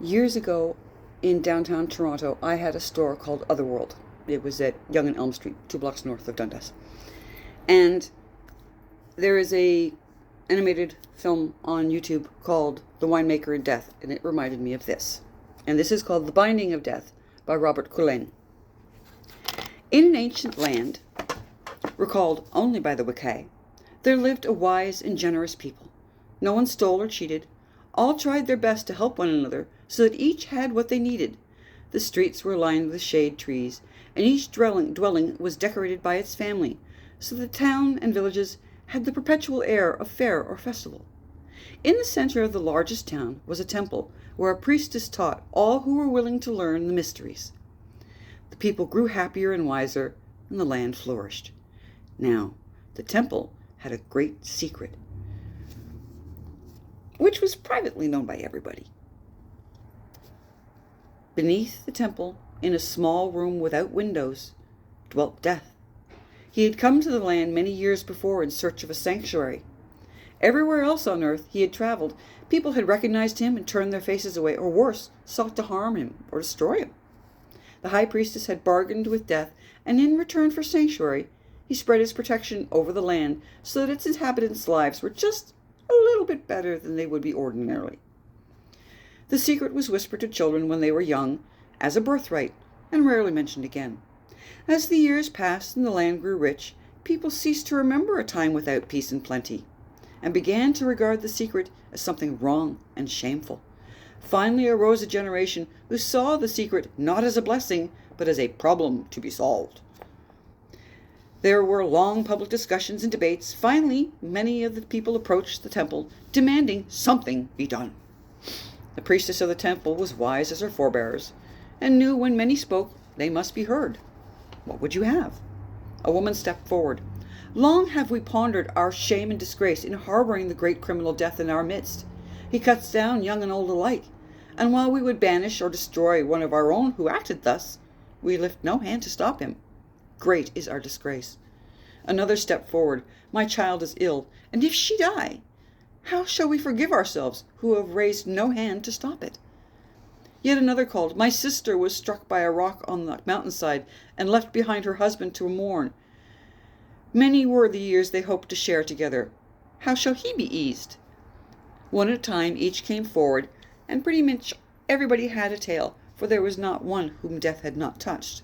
Years ago in downtown Toronto, I had a store called Otherworld. It was at Yonge and Elm Street, 2 blocks north of Dundas. And there is a animated film on YouTube called The Winemaker in Death, and it reminded me of this. And this is called The Binding of Death by Robyn Culain. In an ancient land, recalled only by the Wicca, there lived a wise and generous people. No one stole or cheated. All tried their best to help one another so that each had what they needed. The streets were lined with shade trees, and each dwelling was decorated by its family, so the town and villages had the perpetual air of fair or festival. In the center of the largest town was a temple where a priestess taught all who were willing to learn the mysteries. The people grew happier and wiser, and the land flourished. Now, the temple had a great secret, which was privately known by everybody. Beneath the temple, in a small room without windows, dwelt Death. He had come to the land many years before in search of a sanctuary. Everywhere else on earth he had traveled, people had recognized him and turned their faces away, or worse, sought to harm him or destroy him. The high priestess had bargained with Death, and in return for sanctuary, he spread his protection over the land so that its inhabitants' lives were just a little bit better than they would be ordinarily. The secret was whispered to children when they were young, as a birthright, and rarely mentioned again. As the years passed and the land grew rich, people ceased to remember a time without peace and plenty, and began to regard the secret as something wrong and shameful. Finally arose a generation who saw the secret not as a blessing, but as a problem to be solved. There were long public discussions and debates. Finally, many of the people approached the temple, demanding something be done. The priestess of the temple was wise as her forebears, and knew when many spoke, they must be heard. What would you have? A woman stepped forward. Long have we pondered our shame and disgrace in harboring the great criminal Death in our midst. He cuts down young and old alike, and while we would banish or destroy one of our own who acted thus, we lift no hand to stop him. Great is our disgrace. Another stepped forward. My child is ill, and if she die, how shall we forgive ourselves who have raised no hand to stop it? Yet another called. My sister was struck by a rock on the mountainside and left behind her husband to mourn. Many were the years they hoped to share together. How shall he be eased? One at a time each came forward, and pretty much everybody had a tale, for there was not one whom Death had not touched.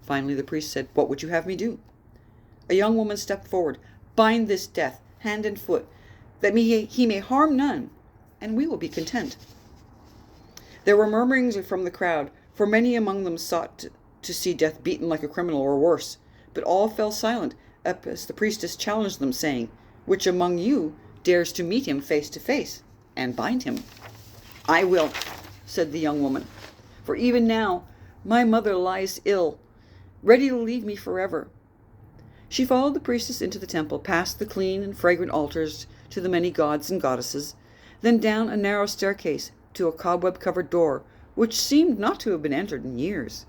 Finally the priest said, What would you have me do? A young woman stepped forward. Bind this Death, hand and foot, that he may harm none, and we will be content. There were murmurings from the crowd, for many among them sought to see Death beaten like a criminal or worse, but all fell silent as the priestess challenged them, saying, Which among you dares to meet him face to face and bind him? I will, said the young woman, for even now my mother lies ill, ready to leave me forever. She followed the priestess into the temple, past the clean and fragrant altars to the many gods and goddesses, then down a narrow staircase to a cobweb-covered door, which seemed not to have been entered in years.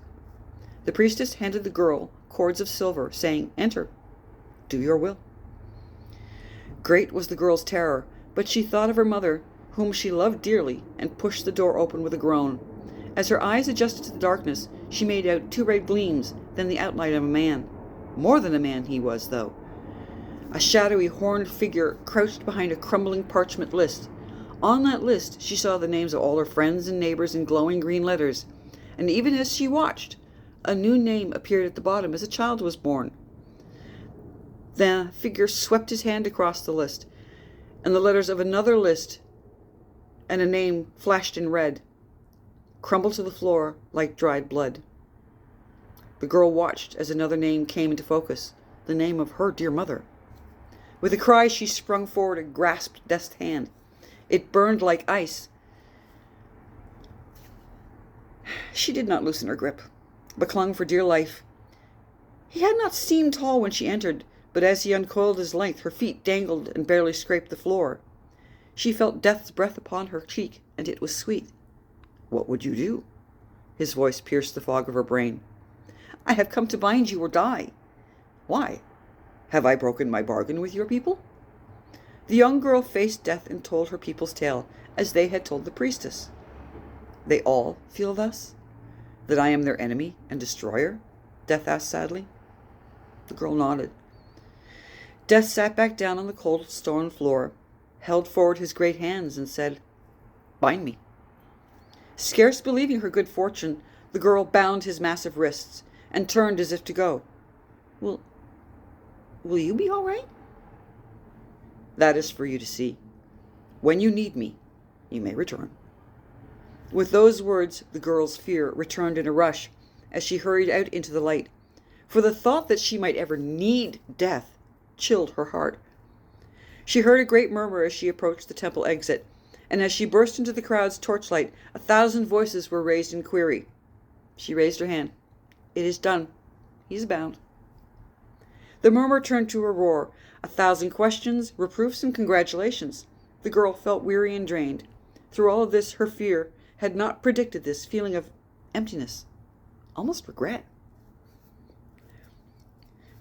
The priestess handed the girl cords of silver, saying, Enter, do your will. Great was the girl's terror, but she thought of her mother, whom she loved dearly, and pushed the door open with a groan. As her eyes adjusted to the darkness, she made out 2 red gleams, then the outline of a man. More than a man he was, though. A shadowy, horned figure crouched behind a crumbling parchment list. On that list she saw the names of all her friends and neighbors in glowing green letters, and even as she watched, a new name appeared at the bottom as a child was born. The figure swept his hand across the list, and the letters of another list and a name flashed in red, crumbled to the floor like dried blood. The girl watched as another name came into focus, the name of her dear mother. With a cry, she sprung forward and grasped Death's hand. It burned like ice. She did not loosen her grip, but clung for dear life. He had not seemed tall when she entered, but as he uncoiled his length, her feet dangled and barely scraped the floor. She felt Death's breath upon her cheek, and it was sweet. What would you do? His voice pierced the fog of her brain. I have come to bind you or die. Why? Have I broken my bargain with your people? The young girl faced Death and told her people's tale, as they had told the priestess. They all feel thus? That I am their enemy and destroyer? Death asked sadly. The girl nodded. Death sat back down on the cold stone floor, held forward his great hands, and said, "Bind me." Scarce believing her good fortune, the girl bound his massive wrists and turned as if to go. Will you be all right? That is for you to see. When you need me, you may return. With those words, the girl's fear returned in a rush as she hurried out into the light, for the thought that she might ever need death chilled her heart. She heard a great murmur as she approached the temple exit, and as she burst into the crowd's torchlight, 1,000 voices were raised in query. She raised her hand. It is done. He is bound. The murmur turned to a roar, 1,000 questions, reproofs, and congratulations. The girl felt weary and drained. Through all of this, her fear had not predicted this feeling of emptiness, almost regret.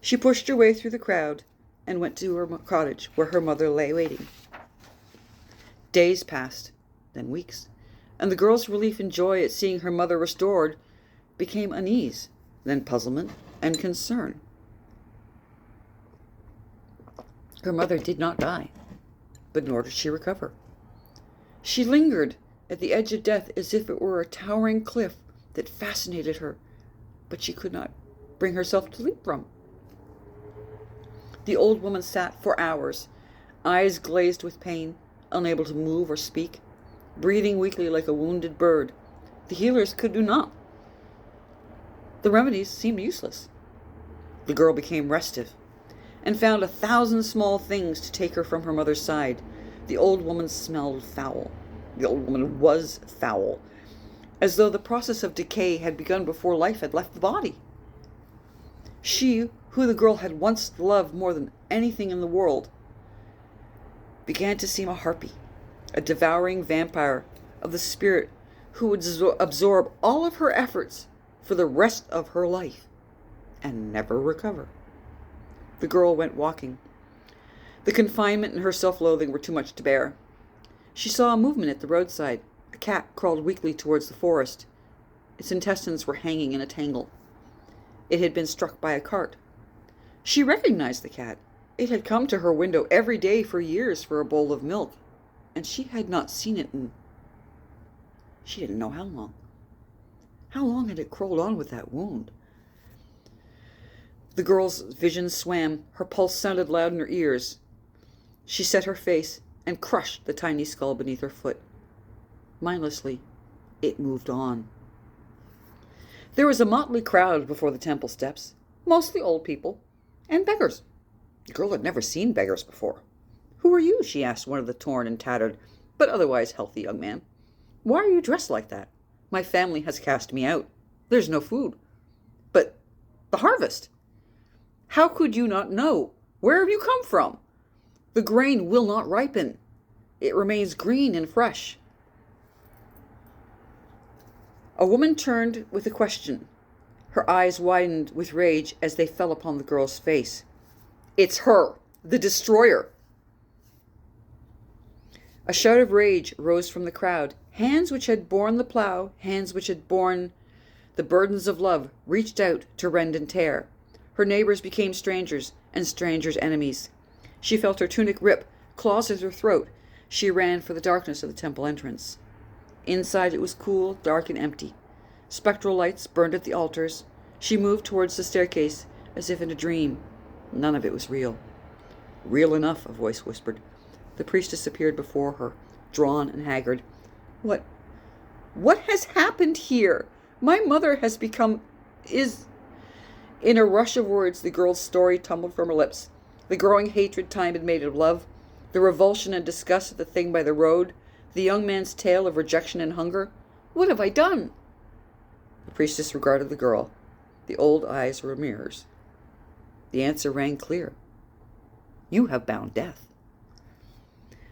She pushed her way through the crowd and went to her cottage, where her mother lay waiting. Days passed, then weeks, and the girl's relief and joy at seeing her mother restored became unease, then puzzlement and concern. Her mother did not die, but nor did she recover. She lingered at the edge of death as if it were a towering cliff that fascinated her, but she could not bring herself to leap from. The old woman sat for hours, eyes glazed with pain, unable to move or speak, breathing weakly like a wounded bird. The healers could do naught. The remedies seemed useless. The girl became restive and found 1,000 small things to take her from her mother's side. The old woman smelled foul. The old woman was foul, as though the process of decay had begun before life had left the body. She, who the girl had once loved more than anything in the world, began to seem a harpy, a devouring vampire of the spirit who would absorb all of her efforts for the rest of her life and never recover. The girl went walking. The confinement and her self-loathing were too much to bear. She saw a movement at the roadside. A cat crawled weakly towards the forest. Its intestines were hanging in a tangle. It had been struck by a cart. She recognized the cat. It had come to her window every day for years for a bowl of milk, and she had not seen it in... she didn't know how long. How long had it crawled on with that wound? The girl's vision swam. Her pulse sounded loud in her ears. She set her face and crushed the tiny skull beneath her foot. Mindlessly, it moved on. There was a motley crowd before the temple steps, mostly old people and beggars. The girl had never seen beggars before. "Who are you?" she asked one of the torn and tattered, but otherwise healthy young man. "Why are you dressed like that?" "My family has cast me out. There's no food." "But the harvest?" "How could you not know? Where have you come from? The grain will not ripen. It remains green and fresh." A woman turned with a question. Her eyes widened with rage as they fell upon the girl's face. "It's her, the destroyer." A shout of rage rose from the crowd. Hands which had borne the plow, hands which had borne the burdens of love, reached out to rend and tear. Her neighbors became strangers, and strangers enemies. She felt her tunic rip, claws at her throat. She ran for the darkness of the temple entrance. Inside it was cool, dark, and empty. Spectral lights burned at the altars. She moved towards the staircase, as if in a dream. None of it was real. "Real enough," a voice whispered. The priestess appeared before her, drawn and haggard. What has happened here? My mother has become... is..." In a rush of words, the girl's story tumbled from her lips. The growing hatred time had made of love, the revulsion and disgust at the thing by the road, the young man's tale of rejection and hunger. "What have I done?" The priestess regarded the girl. The old eyes were mirrors. The answer rang clear. "You have bound death."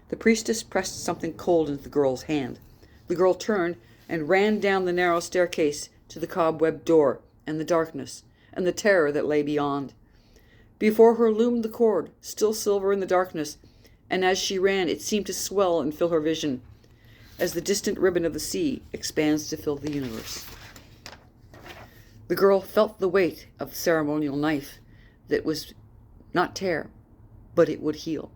The priestess pressed something cold into the girl's hand. The girl turned and ran down the narrow staircase to the cobwebbed door, and the darkness, and the terror that lay beyond. Before her loomed the cord, still silver in the darkness, and as she ran it seemed to swell and fill her vision. as the distant ribbon of the sea expands to fill the universe. The girl felt the weight of the ceremonial knife that was not tear, but it would heal.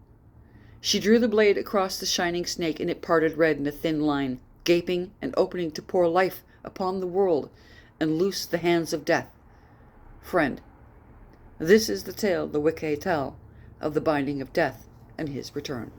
She drew the blade across the shining snake, and it parted red in a thin line, gaping and opening to pour life upon the world and loose the hands of death. Friend, this is the tale the Wicca tell of the binding of death and his return.